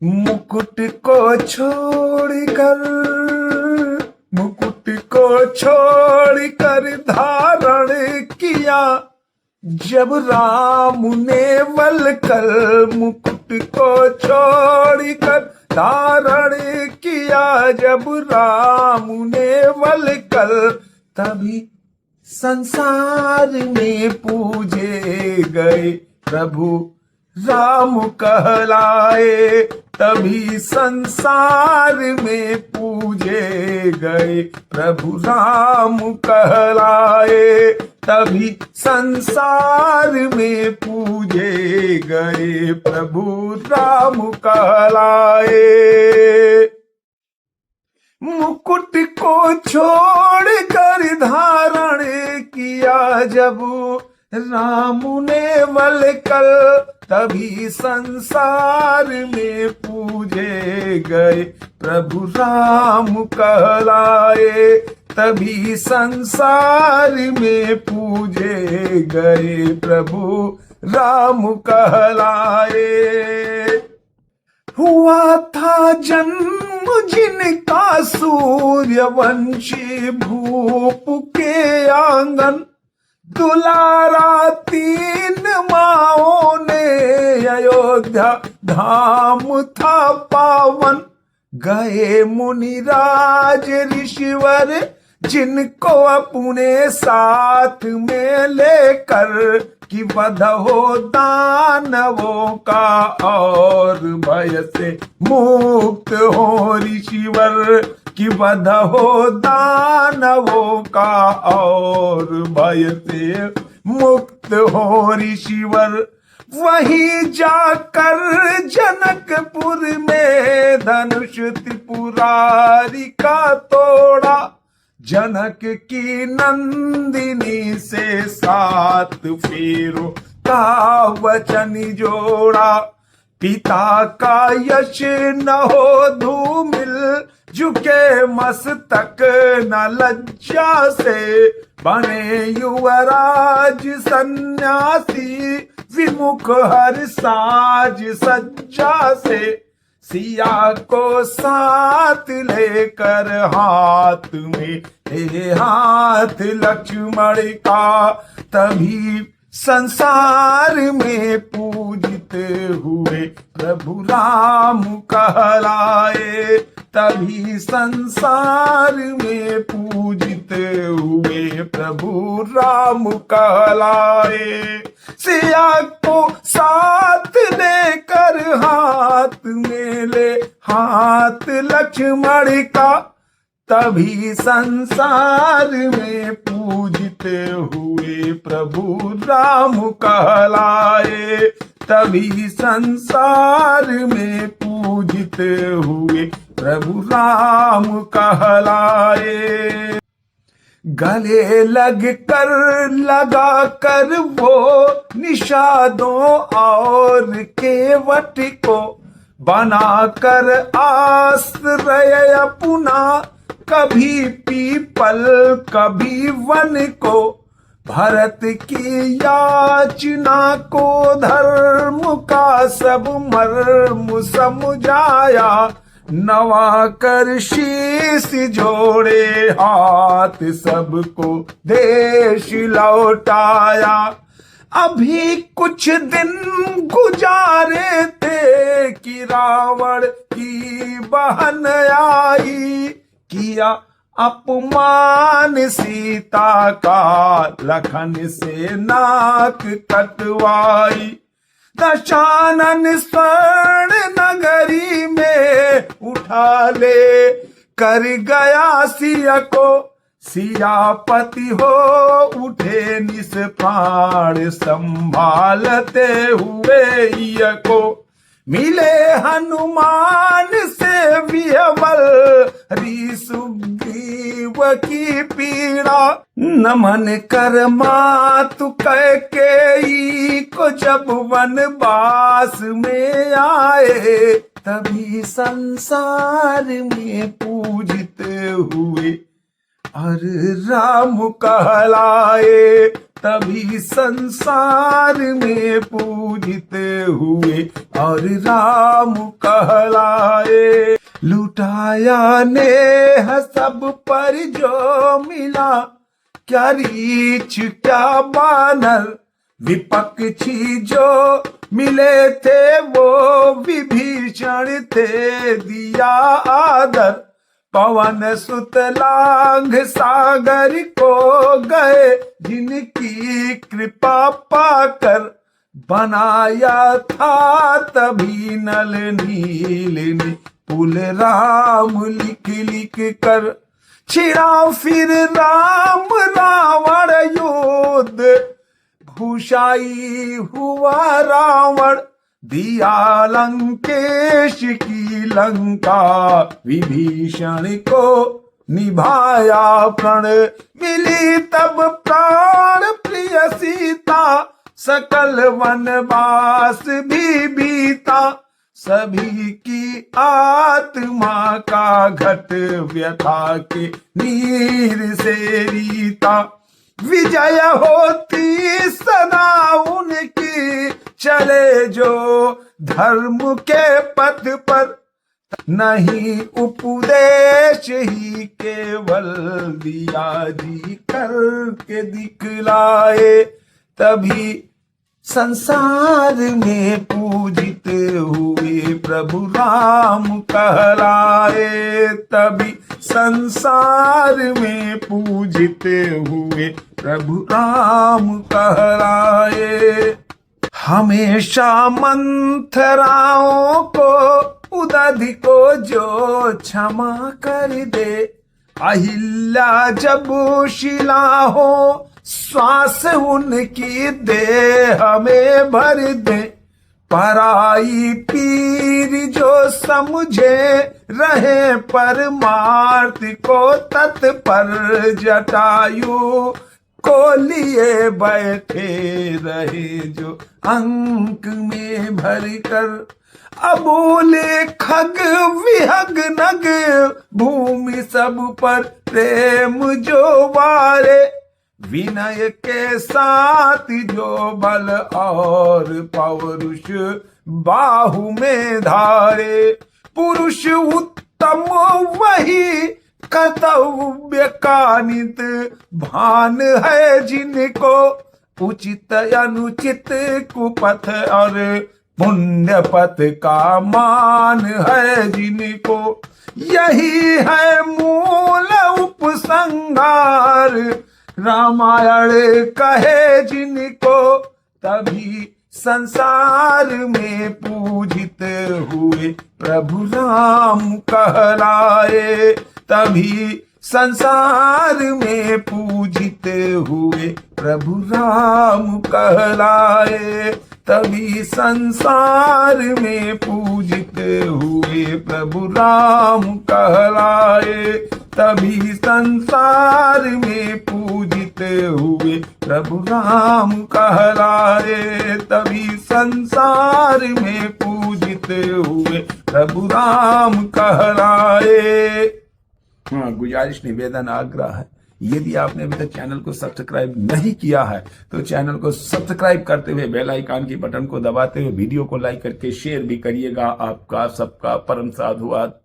मुकुट को छोड़कर, मुकुट को छोड़कर धारण किया जब राम ने वलकल। मुकुट को छोड़कर धारण किया जब राम ने वलकल। तभी संसार में पूजे गए प्रभु राम कहलाए। तभी संसार में पूजे गए प्रभु राम कहलाए। तभी संसार में पूजे गए प्रभु राम कहलाए। मुकुट को छोड़कर धारण किया जब राम ने वलकल। तभी संसार में पूजे गए प्रभु राम कहलाए। तभी संसार में पूजे गए प्रभु राम कहलाए। हुआ था जन्म जिनका सूर्यवंशी भूप के आंगन। दुलारा तीन माओं ने अयोध्या धाम था पावन। गए मुनिराज ऋषिवर जिनको अपने साथ में लेकर। कि वध हो दानवों का और भय से मुक्त हो ऋषिवर। कि वध हो दानवों का और भय से मुक्त हो ऋषिवर। वहीं जाकर जनकपुर में धनुष त्रिपुरारी का तोड़ा। जनक की नंदिनी से सात फेरों का वचन जोड़ा। पिता का यश न हो धूमिल झुके मस्तक न लज्जा से। बने युवराज सन्यासी विमुख हर साज सज्जा से। सिया को साथ लेकर हाथ में ले हाथ लक्ष्मण का। तभी संसार में पूजित हुए प्रभु राम कहलाए। तभी संसार में पूजित हुए प्रभु राम कहलाए। सिया को साथ लेकर हाथ में ले हाथ लक्ष्मण का। तभी संसार में पूजित हुए प्रभु राम कहलाए। तभी संसार में पूजित हुए प्रभु राम कहलाए। गले लग कर वो निषादों और केवट को बनाकर आश्रय अपना। कभी पीपल कभी वन को भरत की याचना को धर्म का सब मर्म समझाया। नवा कर शीश जोड़े हाथ सबको देश लौटाया। अभी कुछ दिन गुजारे थे कि रावण की बहन आई। किया अपमान सीता का लखन से नाक कटवाई। दशानन स्वर्ण नगरी में उठा ले कर गया सिया को। सियापति हो उठे निष्प्राण संभालते हुए य को। मिले हनुमान से विहवल री सुग्रीव की पीड़ा। नमन कर मातु कैकेयी को जब वनवास में आए। तभी संसार में पूजित हुए और राम कहलाए। तभी संसार में पूजित हुए और राम कहलाए। लुटाया नेह सब पर जो मिला, क्या रीछ क्या बानर, विपक्षी जो मिले थे वो विभीषण थे दिया आदर। पवन सुत लांघ सागर को गए, जिनकी कृपा पाकर बनाया था तभी नल नील ने पुल राम लिख लिख कर। छिड़ा फिर राम रावण युद्ध, भूषाई हुआ रावण, दिया लंकेश की लंका, विभीषण को निभाया प्रण। मिली तब प्राण प्रिय सीता, सकल वनवास भी बीता, सभी की आत्मा का घट व्यथा के नीर से रीता। विजय होती सदा उनकी, चले जो धर्म के पथ पर, नहीं उपदेश ही केवल दिया जी करके दिखलाए। तभी संसार में पूजित हुए प्रभु राम कहलाए। तभी संसार में पूजित हुए प्रभु राम कहलाए। हमेशा मंथराओं को उदधि को जो क्षमा कर दे, अहिल्या जब शिला हो श्वास उनकी दे हमें भर दे। पराई पीर जो समझे रहे परमार्थ को तत्पर, जटायु को लिए बैठे रहे जो अंक में भर कर। अबोले खग विहग नग, भूमि सब पर प्रेम जो वारे, विनय के साथ जो बल और पौरुष बाहु में धारे। पुरुष उत्तम वही कर्तव्य का नित भान है जिनको, उचित अनुचित कुपथ और पुण्य पथ का मान है जिनको। यही है मूल उपसंहार, रामायण कहे जिनको, तभी संसार में पूजित हुए प्रभु राम कहलाए। तभी संसार में पूजित हुए प्रभु राम कहलाए। तभी संसार में पूजित हुए प्रभु राम कहलाए। तभी संसार में पूजित हुए प्रभु राम कहलाए। तभी संसार में पूजित हुए प्रभु राम कहलाए। हाँ, गुजारिश निवेदन आग्रह है, यदि आपने अभी तक चैनल को सब्सक्राइब नहीं किया है तो चैनल को सब्सक्राइब करते हुए बेल आइकन की बटन को दबाते हुए वीडियो को लाइक करके शेयर भी करिएगा। आपका सबका परम साधुवाद।